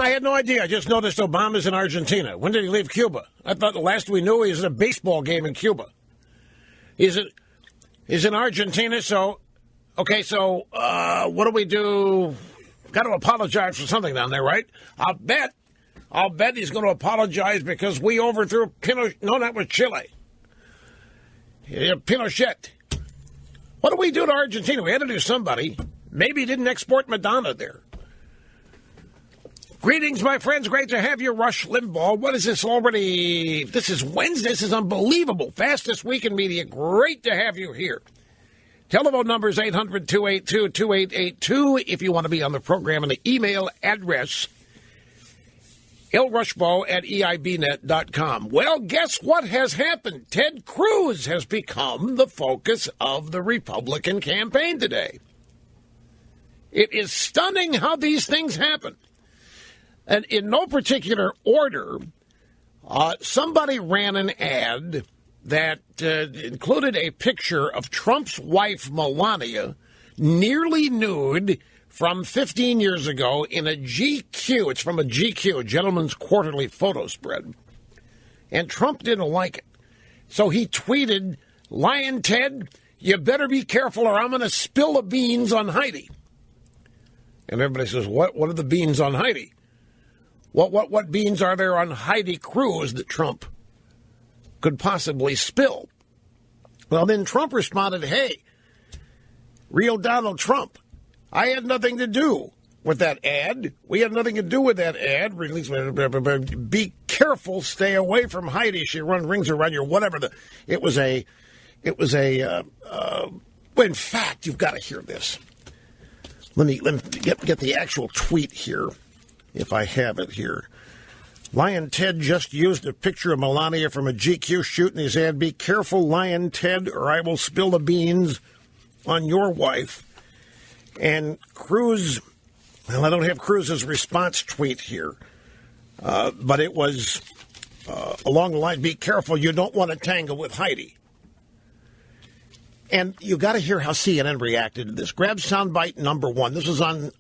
I had no idea. I just noticed Obama's in Argentina. When did he leave Cuba? I thought the last we knew he was at a baseball game in Cuba. He's in Argentina, so what do we do? Got to apologize for something down there, right? I'll bet he's going to apologize because we overthrew Pinochet. No, that was Chile. Pinochet. What do we do to Argentina? We had to do somebody. Maybe he didn't export Madonna there. Greetings, my friends. Great to have you, Rush Limbaugh. What is this already? This is Wednesday. This is unbelievable. Fastest week in media. Great to have you here. Telephone number is 800-282-2882 if you want to be on the program, and the email address, lrushbaugh@eibnet.com. Well, guess what has happened? Ted Cruz has become the focus of the Republican campaign today. It is stunning how these things happen. And in no particular order, somebody ran an ad that included a picture of Trump's wife, Melania, nearly nude from 15 years ago in a GQ. It's from a GQ, a Gentleman's Quarterly photo spread. And Trump didn't like it. So he tweeted, "Lion Ted, you better be careful or I'm going to spill the beans on Heidi." And everybody says, what are the beans on Heidi? What beans are there on Heidi Cruz that Trump could possibly spill? Well, then Trump responded, "Hey, real Donald Trump, I had nothing to do with that ad. We had nothing to do with that ad. Be careful, stay away from Heidi. She rings around your whatever." In fact, you've got to hear this. Let me get the actual tweet here, if I have it here. Lion Ted just used a picture of Melania from a GQ shoot in his ad. "Be careful, Lion Ted, or I will spill the beans on your wife." And Cruz, well, I don't have Cruz's response tweet here, but it was along the line, "Be careful, you don't want to tangle with Heidi." And you got to hear how CNN reacted to this. Grab soundbite number one. This was on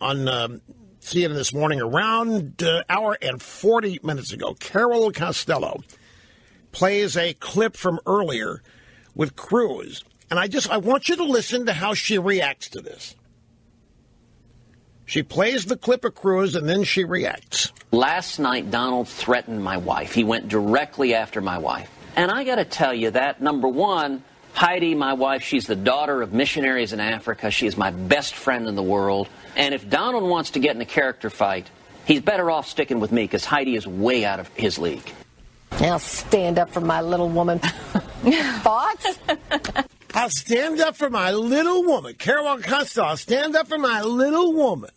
CNN this morning around an hour and 40 minutes ago. Carol Costello plays a clip from earlier with Cruz. And I want you to listen to how she reacts to this. She plays the clip of Cruz, and then she reacts. Last night, Donald threatened my wife. He went directly after my wife. And I got to tell you that, number one, Heidi, my wife, she's the daughter of missionaries in Africa. She is my best friend in the world. And if Donald wants to get in a character fight, he's better off sticking with me because Heidi is way out of his league. I'll stand up for my little woman. Thoughts? I'll stand up for my little woman. Carol Costello, I'll stand up for my little woman.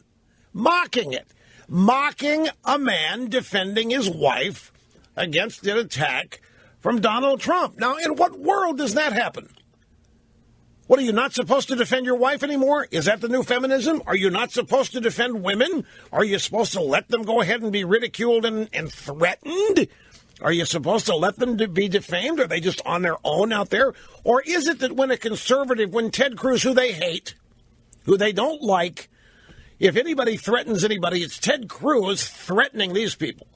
Mocking it. Mocking a man defending his wife against an attack from Donald Trump. Now, in what world does that happen? What, are you not supposed to defend your wife anymore? Is that the new feminism? Are you not supposed to defend women? Are you supposed to let them go ahead and be ridiculed and threatened? Are you supposed to let them be defamed? Are they just on their own out there? Or is it that when Ted Cruz, who they hate, who they don't like, if anybody threatens anybody, it's Ted Cruz threatening these people.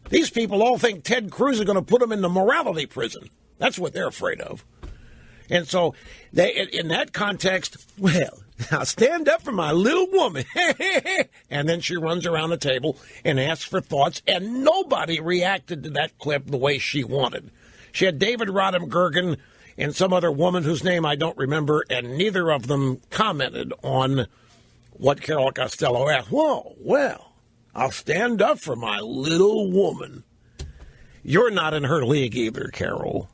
These people all think Ted Cruz is going to put them in the morality prison. That's what they're afraid of. And so, in that context, well, I'll stand up for my little woman. And then she runs around the table and asks for thoughts, and nobody reacted to that clip the way she wanted. She had David Rodham-Gergen and some other woman whose name I don't remember, and neither of them commented on what Carol Costello asked. Whoa, well, I'll stand up for my little woman. You're not in her league either, Carol.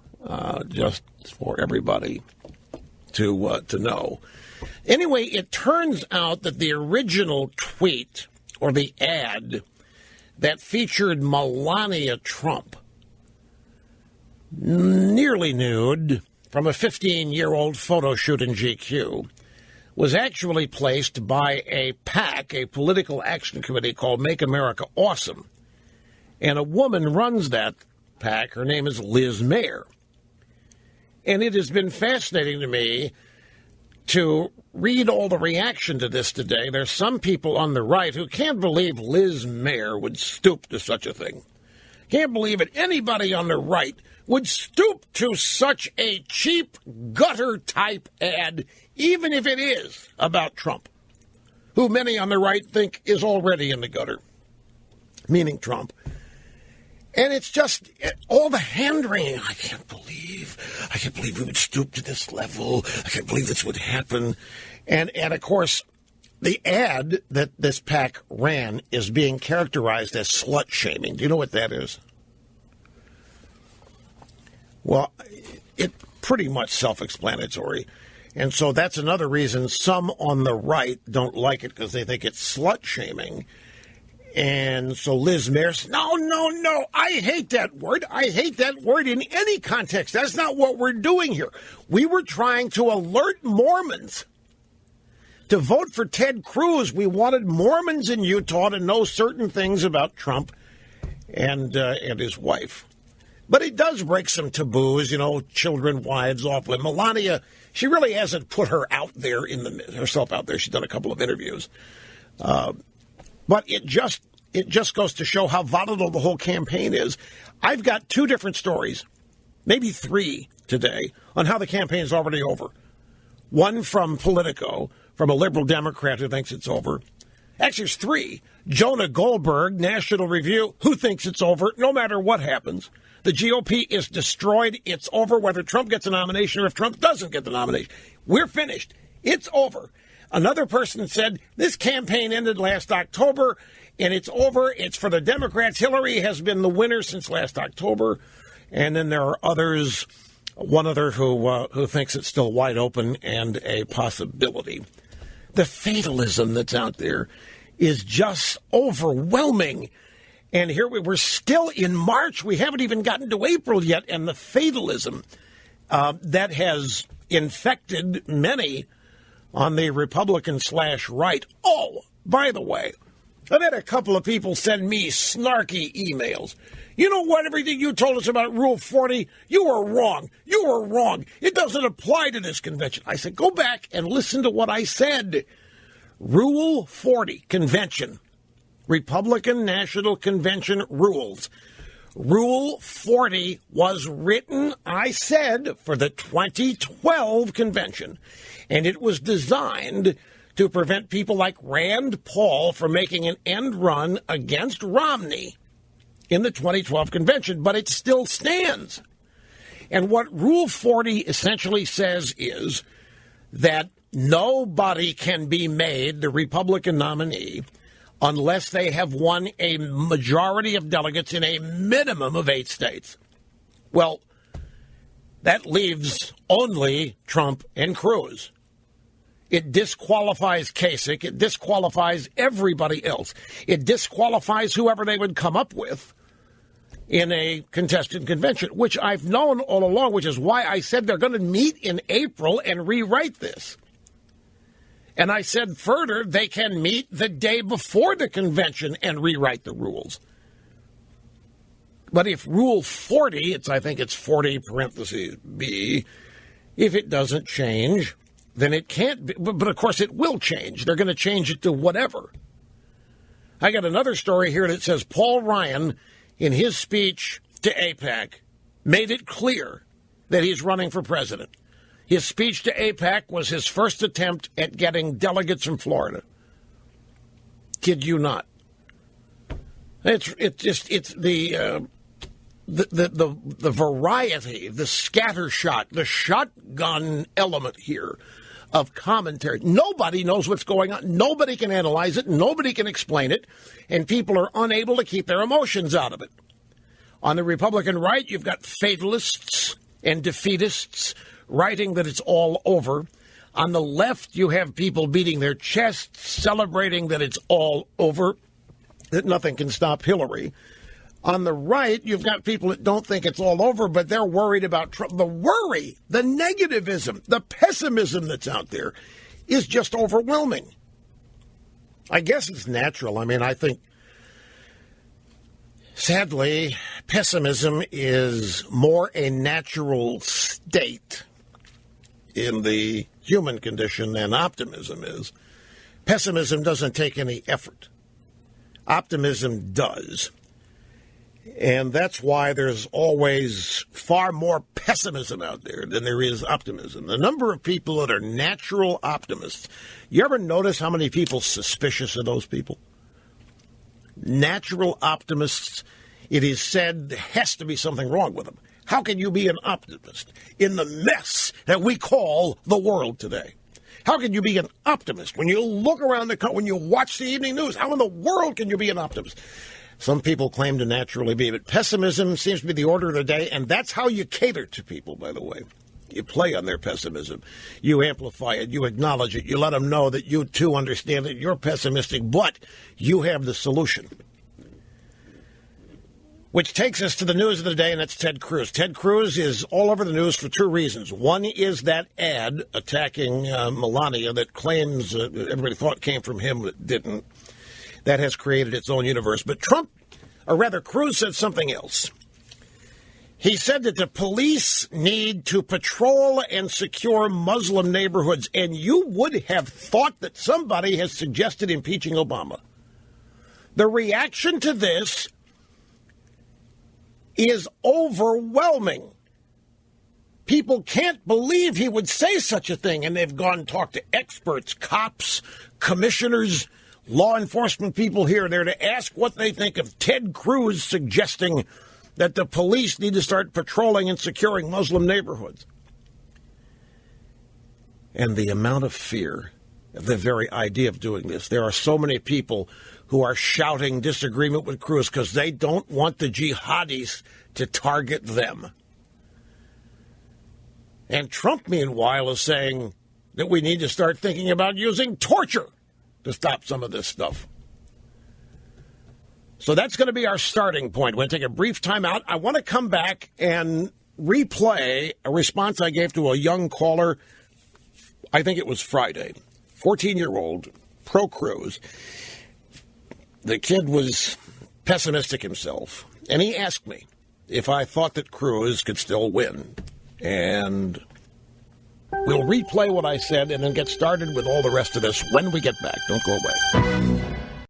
Just for everybody to know. Anyway, it turns out that the original tweet or the ad that featured Melania Trump, nearly nude, from a 15-year-old photo shoot in GQ, was actually placed by a PAC, a political action committee called Make America Awesome. And a woman runs that PAC. Her name is Liz Mayer. And it has been fascinating to me to read all the reaction to this today, there's some people on the right who can't believe Liz Mayer would stoop to such a thing. Can't believe it. Anybody on the right would stoop to such a cheap gutter-type ad, even if it is about Trump, who many on the right think is already in the gutter, meaning Trump. And it's just all the hand-wringing. I can't believe we would stoop to this level. I can't believe this would happen. And of course, the ad that this PAC ran is being characterized as slut-shaming. Do you know what that is? Well, it's pretty much self-explanatory. And so that's another reason some on the right don't like it, because they think it's slut-shaming. And so Liz Mayer says, no, I hate that word. I hate that word in any context. That's not what we're doing here. We were trying to alert Mormons to vote for Ted Cruz. We wanted Mormons in Utah to know certain things about Trump and his wife. But it does break some taboos, children, wives, off limits. Melania, she really hasn't put her out there herself out there. She's done a couple of interviews. But it just goes to show how volatile the whole campaign is. I've got two different stories, maybe three today, on how the campaign is already over. One from Politico, from a liberal Democrat who thinks it's over. Actually, there's three. Jonah Goldberg, National Review, who thinks it's over no matter what happens. The GOP is destroyed. It's over whether Trump gets a nomination or if Trump doesn't get the nomination. We're finished. It's over. Another person said this campaign ended last October, and it's over. It's for the Democrats. Hillary has been the winner since last October. And then there are others, one other who thinks it's still wide open and a possibility. The fatalism that's out there is just overwhelming. And here we're still in March. We haven't even gotten to April yet. And the fatalism that has infected many on the Republican/right. Oh, by the way, I've had a couple of people send me snarky emails. You know what? Everything you told us about Rule 40, you were wrong. You were wrong. It doesn't apply to this convention. I said, go back and listen to what I said. Rule 40, convention. Republican National Convention rules. Rule 40 was written, I said, for the 2012 convention. And it was designed to prevent people like Rand Paul from making an end run against Romney in the 2012 convention. But it still stands. And what Rule 40 essentially says is that nobody can be made the Republican nominee unless they have won a majority of delegates in a minimum of 8 states. Well, that leaves only Trump and Cruz. It disqualifies Kasich. It disqualifies everybody else. It disqualifies whoever they would come up with in a contested convention, which I've known all along, which is why I said they're going to meet in April and rewrite this. And I said further, they can meet the day before the convention and rewrite the rules. But if Rule 40, I think it's 40 parentheses B, if it doesn't change, then it can't be. But of course it will change. They're going to change it to whatever. I got another story here that says Paul Ryan, in his speech to AIPAC, made it clear that he's running for president. His speech to AIPAC was his first attempt at getting delegates from Florida. Kid you not. It's the variety, the scattershot, the shotgun element here of commentary. Nobody knows what's going on. Nobody can analyze it. Nobody can explain it. And people are unable to keep their emotions out of it. On the Republican right, you've got fatalists and defeatists writing that it's all over. On the left, you have people beating their chests, celebrating that it's all over, that nothing can stop Hillary. On the right, you've got people that don't think it's all over, but they're worried about Trump. The worry, the negativism, the pessimism that's out there is just overwhelming. I guess it's natural. I mean, I think, sadly, pessimism is more a natural state in the human condition than optimism is. Pessimism doesn't take any effort. Optimism does. And that's why there's always far more pessimism out there than there is optimism. The number of people that are natural optimists, you ever notice how many people suspicious of those people? Natural optimists, it is said there has to be something wrong with them. How can you be an optimist in the mess that we call the world today? How can you be an optimist when you look around the country, when you watch the evening news? How in the world can you be an optimist? Some people claim to naturally be, but pessimism seems to be the order of the day, and that's how you cater to people, by the way. You play on their pessimism. You amplify it. You acknowledge it. You let them know that you, too, understand that you're pessimistic, but you have the solution. Which takes us to the news of the day, and that's Ted Cruz. Ted Cruz is all over the news for two reasons. One is that ad attacking Melania that claims everybody thought came from him, but didn't. That has created its own universe. But Cruz said something else. He said that the police need to patrol and secure Muslim neighborhoods, and you would have thought that somebody has suggested impeaching Obama. The reaction to this is overwhelming. People can't believe he would say such a thing, and they've gone and talked to experts, cops, commissioners, law enforcement people here and there to ask what they think of Ted Cruz suggesting that the police need to start patrolling and securing Muslim neighborhoods. And the amount of fear of the very idea of doing this. There are so many people who are shouting disagreement with Cruz because they don't want the jihadis to target them. And Trump, meanwhile, is saying that we need to start thinking about using torture to stop some of this stuff. So that's going to be our starting point. We're going to take a brief time out. I want to come back and replay a response I gave to a young caller. I think it was Friday. 14-year-old, pro-Cruz. The kid was pessimistic himself. And he asked me if I thought that Cruz could still win. And we'll replay what I said and then get started with all the rest of this when we get back. Don't go away.